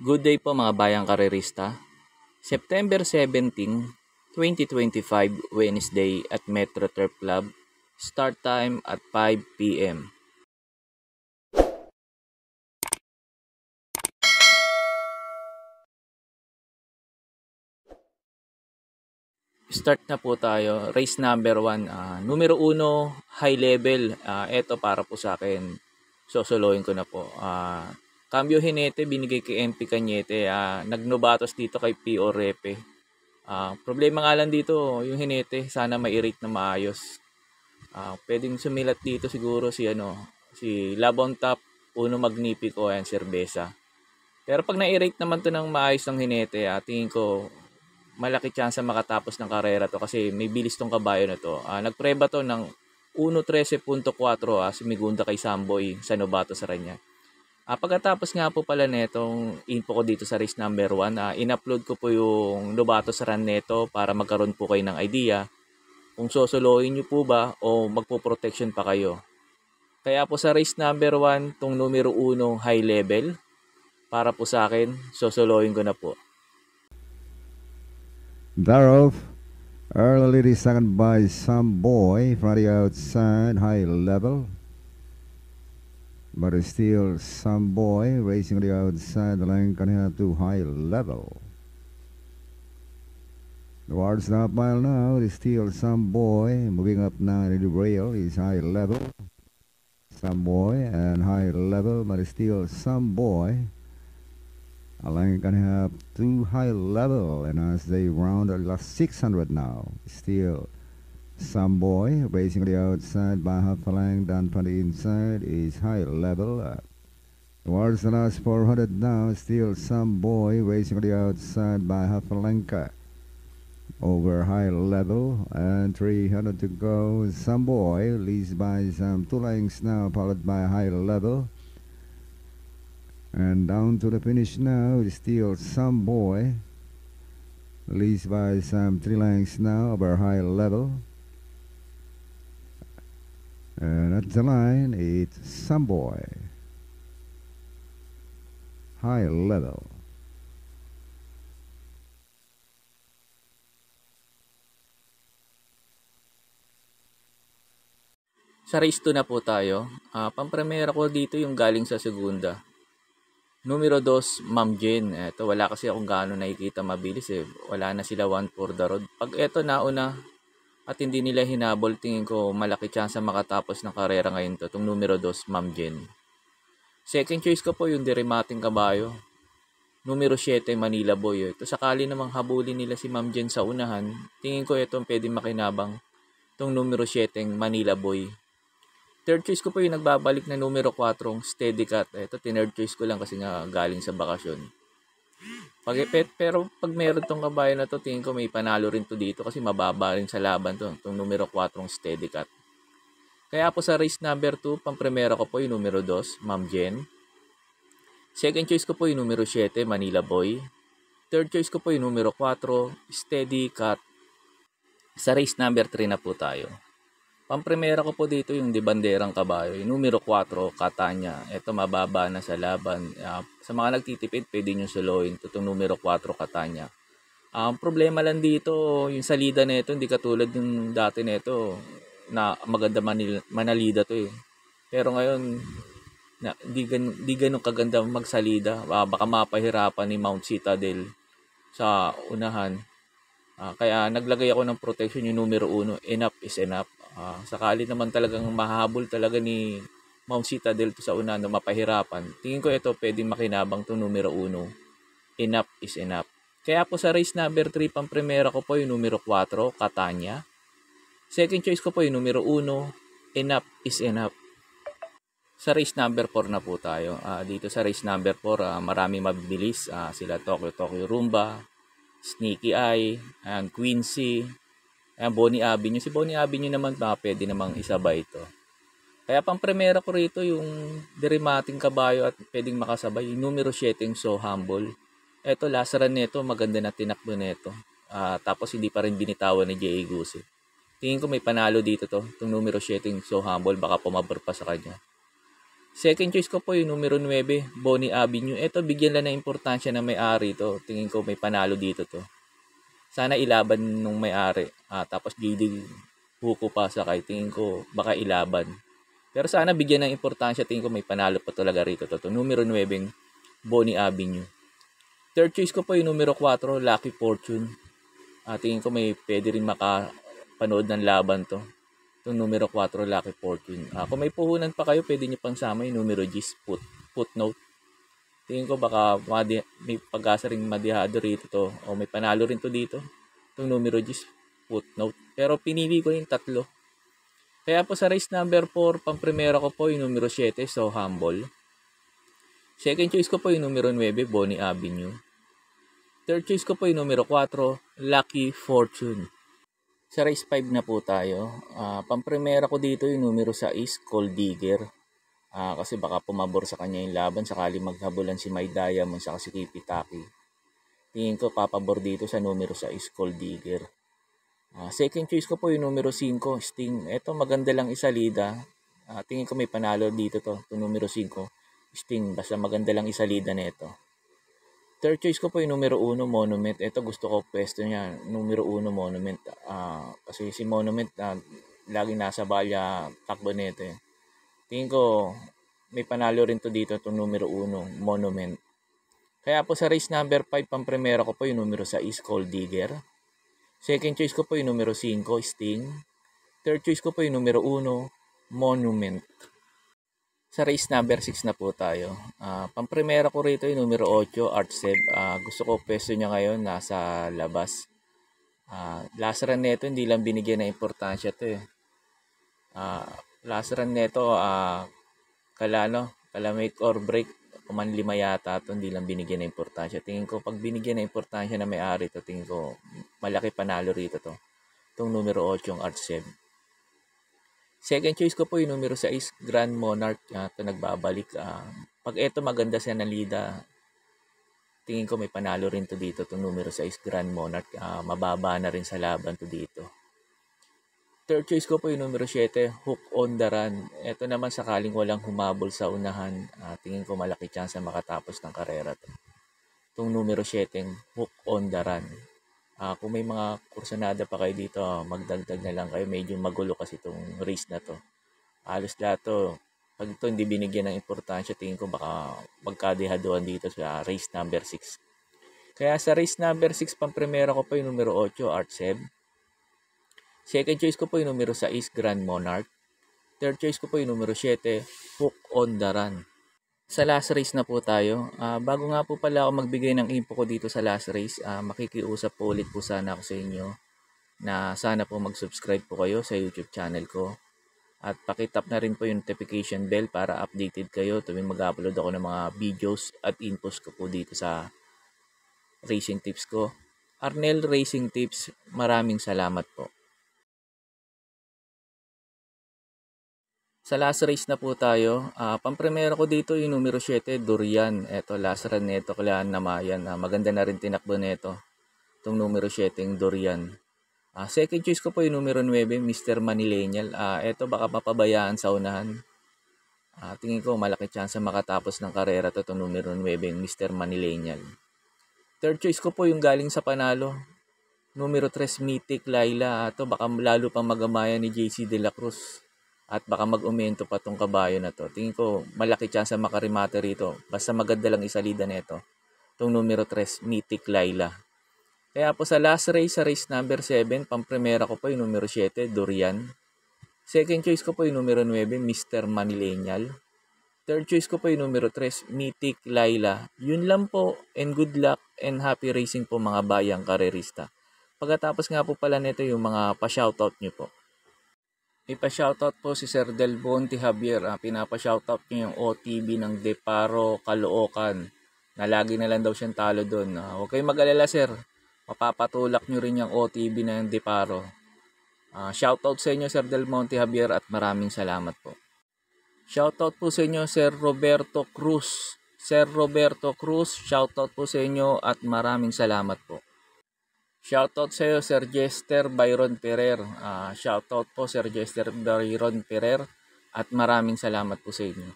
Good day po mga bayang karerista. September 17, 2025, Wednesday at Metro Turf Club. Start time at 5 p.m. Start na po tayo. Race number 1. Numero 1, high level. Ito para po sa akin. Sosolohin ko na po. Cambio Hinete, binigay kay MP Cañete. Nagnobatos dito kay P.O. Repe. Problema nga lang dito, yung Hinete. Sana mai-rate na maayos. Pwedeng sumilat dito siguro si Labon Top, Uno Magnifico, and Cerveza. Pero pag na-rate naman to ng maayos ng Hinete, tingin ko malaki chance makatapos ng karera to kasi may bilis tong kabayo na to. Nagpreba to ng 1.13.4 si Migunda kay Samboy sa Novato sa Ranya. Pagkatapos nga po pala netong info ko dito sa race number 1, in-upload ko po yung Novato sa Run neto para magkaroon po kayo ng idea kung sosolohin nyo po ba o magpo-protection pa kayo. Kaya po sa race number 1, tong numero 1 high level, para po sa akin, sosolohin ko na po. Thereof, early second by some boy from the outside, high level. But still some boy racing the outside the line can have to high level. Towards the mile now, is still some boy moving up now in the rail is high level. Some boy and high level, but still some boy. A line can have two high level, and as they round the last 600 now, still some boy racing the outside by half a length down from the inside is high level. Towards the last 400 now, still some boy racing the outside by half a length over high level, and 300 to go. Some boy leads by some 2 lengths now, followed by high level. And down to the finish now, still some boy leads by some 3 lengths now over high level. And at the line, it's some boy. High level. Sa race 2 na po tayo. Pampremera ko dito yung galing sa segunda. Numero 2, Ma'am Jen. Ito, wala kasi akong gaano nakikita mabilis eh. Wala na sila 1 for the road. Pag ito nauna at hindi nila hinabol, tingin ko malaki chance makatapos ng karera ngayon to. Itong numero 2, Ma'am Jen. Second choice ko po yung Dirimating Kabayo. Numero 7, Manila Boy. Ito, sakali namang habulin nila si Ma'am Jen sa unahan, tingin ko ito pwede makinabang. Itong numero 7, Manila Boy. Third choice ko po yung nagbabalik na numero 4, Steady Cat. Ito, tinerd choice ko lang kasi nga galing sa bakasyon. Pero pag meron tong kabayo na to, tingin ko may panalo rin to dito kasi mababa rin sa laban to. Itong numero 4, Steady Cat. Kaya po sa race number 2, pang-primera ko po yung numero 2, Ma'am Jen. Second choice ko po yung numero 7, Manila Boy. Third choice ko po yung numero 4, Steady Cat. Sa race number 3 na po tayo. Pang-primera ko po dito yung Dibanderang Kabayo, yung numero 4, Catania. Ito mababa na sa laban. Sa mga nagtitipid, pwede nyo soloin. Itong numero 4, Catania. Ang problema lang dito, yung salida nito, hindi katulad yung dati nito na maganda manalida to eh. Pero ngayon, di ganun kaganda magsalida. Baka mapahirapan ni Mount Citadel sa unahan. Kaya naglagay ako ng protection yung numero 1, enough is enough. Sakali naman talagang mahabol talaga ni Mount Citadel to sa una na mapahirapan. Tingin ko ito pwedeng makinabang to numero 1. Enough is enough. Kaya po sa race number 3, pang-primera ko po yung numero 4, Catania. Second choice ko po yung numero 1, enough is enough. Sa race number 4 na po tayo. Dito sa race number 4, marami mabibilis. Sila Tokyo Rumba, Sneaky Eye, and Quincy, and Bonnie Avenue. Si Bonnie Avenue naman pwede namang isabay ito. Kaya pang-primera ko rito yung Dirimating Kabayo at pwedeng makasabay. Yung numero 7, So Humble. Ito, lasaran nito, maganda na tinakbo nito. Tapos hindi pa rin binitawan ni J.A. Guse. Tingin ko may panalo dito to. Itong numero 7, So Humble, baka pumabor pa sa kanya. Second choice ko po yung numero 9, Bonnie Avenue. Ito, bigyan lang ng importansya ng may-ari to. Tingin ko may panalo dito to. Sana ilaban nung may-ari. Tapos gilid huko pa sa kay. Tingin ko baka ilaban. Pero sana bigyan ng importansya. Tingin ko may panalo pa talaga rito to. Numero 9, Bonnie Avenue. Third choice ko po yung numero 4, Lucky Fortune. Tingin ko may pwede rin makapanood ng laban to. Itong numero 4, Lucky Fortune. Kung may puhunan pa kayo, pwede nyo pang sama yung numero 10, footnote. Tingin ko baka may pag-asa rin madihado rito to. O may panalo rin to dito. Itong numero 10, footnote. Pero pinili ko yung tatlo. Kaya po sa race number 4, pang-primera ko po yung numero 7, So Humble. Second choice ko po yung numero 9, Bonnie Avenue. Third choice ko po yung numero 4, Lucky Fortune. Sa race 5 na po tayo. Pang-primera ko dito yung numero 6, Gold Digger. Kasi baka pumabor sa kanya yung laban sakali maghabulan si My Diamond sa si Kipitaki. Tingin ko papabor dito sa numero 6, Gold Digger. Second choice ko po yung numero 5, Sting. Ito maganda lang isalida. Tingin ko may panalo dito to. Yung numero 5, Sting. Basta maganda lang isalida na ito. Third choice ko po yung numero 1, Monument. Ito gusto ko pwesto niya, numero 1, Monument. Kasi si Monument, laging nasa balya, takbo nito eh. Tingin ko, may panalo rin to dito, itong numero 1, Monument. Kaya po sa race number 5, pang-primera ko po yung numero 6, Gold Digger. Second choice ko po yung numero 5, Sting. Third choice ko po yung numero 1, Monument. Sa race number 6 na po tayo. Pang-primera ko rito yung numero 8, Artseb. Gusto ko pwesto niya ngayon nasa labas. Last run nito hindi lang binigyan ng importansya to eh. Last run nito kala make or break. Kuman 5 yata to, hindi lang binigyan ng importansya. Tingin ko pag binigyan ng importansya na may-ari to, tingin ko malaki panalo rito to. Itong numero 8, yung Artseb. Second choice ko po yung numero 6, Grand Monarch. Ito nagbabalik. Pag ito maganda siya na lida, tingin ko may panalo rin to dito. Itong numero 6, Grand Monarch. Mababa na rin sa laban to dito. Third choice ko po yung numero 7, Hook on the Run. Ito naman sakaling walang humabol sa unahan. Tingin ko malaki chance na makatapos ng karera to. Itong numero 7, Hook on the Run. Kung may mga kursanada pa kayo dito, magdagdag na lang kayo. Medyo magulo kasi itong race na to. Halos lahat to, pag ito hindi binigyan ng importansya, tingin ko baka magkadehaduan dito sa race number 6. Kaya sa race number 6, pang-primera ko po yung numero 8, Artseb. Second choice ko po yung numero 6, Grand Monarch. Third choice ko po yung numero 7, Hook on the Run. Sa last race na po tayo. Bago nga po pala ako magbigay ng info ko dito sa last race, makikiusap po ulit po sana ako sa inyo na sana po mag-subscribe po kayo sa YouTube channel ko. At pakitap na rin po yung notification bell para updated kayo tuwing mag-upload ako ng mga videos at infos ko po dito sa racing tips ko. Arnel Racing Tips, maraming salamat po. Sa last race na po tayo, pang-primera ko dito yung numero 7, Durian. Ito, last run nito, kailangan namayan. Maganda na rin tinakbo nito, itong numero 7, Durian. Second choice ko po yung numero 9, Mr. Manilenial. Ito, baka mapabayaan sa unahan. Tingin ko malaki chance makatapos ng karera to, itong numero 9, Mr. Manilenial. Third choice ko po yung galing sa panalo, numero 3, Mythic Laila. Ito, baka lalo pang magamayan ni JC De La Cruz. At baka mag-umento pa tong kabayo na to. Tingin ko malaki chance makarimate rito. Basta maganda lang isalida nito. Itong numero 3, Mythic Laila. Kaya po sa last race, sa race number 7, pang-primera ko po yung numero 7, Durian. Second choice ko po yung numero 9, Mr. Manilenial. Third choice ko po yung numero 3, Mythic Laila. Yun lang po, and good luck and happy racing po mga bayang karerista. Pagkatapos nga po pala nito yung mga pa-shoutout nyo po. Ipa-shoutout po si Sir Del Bonte Javier. Pinapa-shoutout niyo yung OTB ng Deparo, Caloocan. Na lagi na lang daw siyang talo doon. Huwag kayong mag-alala sir. Mapapatulak nyo rin yung OTB na yung Deparo. Shoutout sa inyo Sir Del Monte Javier at maraming salamat po. Shoutout po sa inyo Sir Roberto Cruz. Sir Roberto Cruz, shoutout po sa inyo at maraming salamat po. Shoutout sa iyo Sir Jester Byron Ferrer. Shoutout po Sir Jester Byron Ferrer at maraming salamat po sa inyo.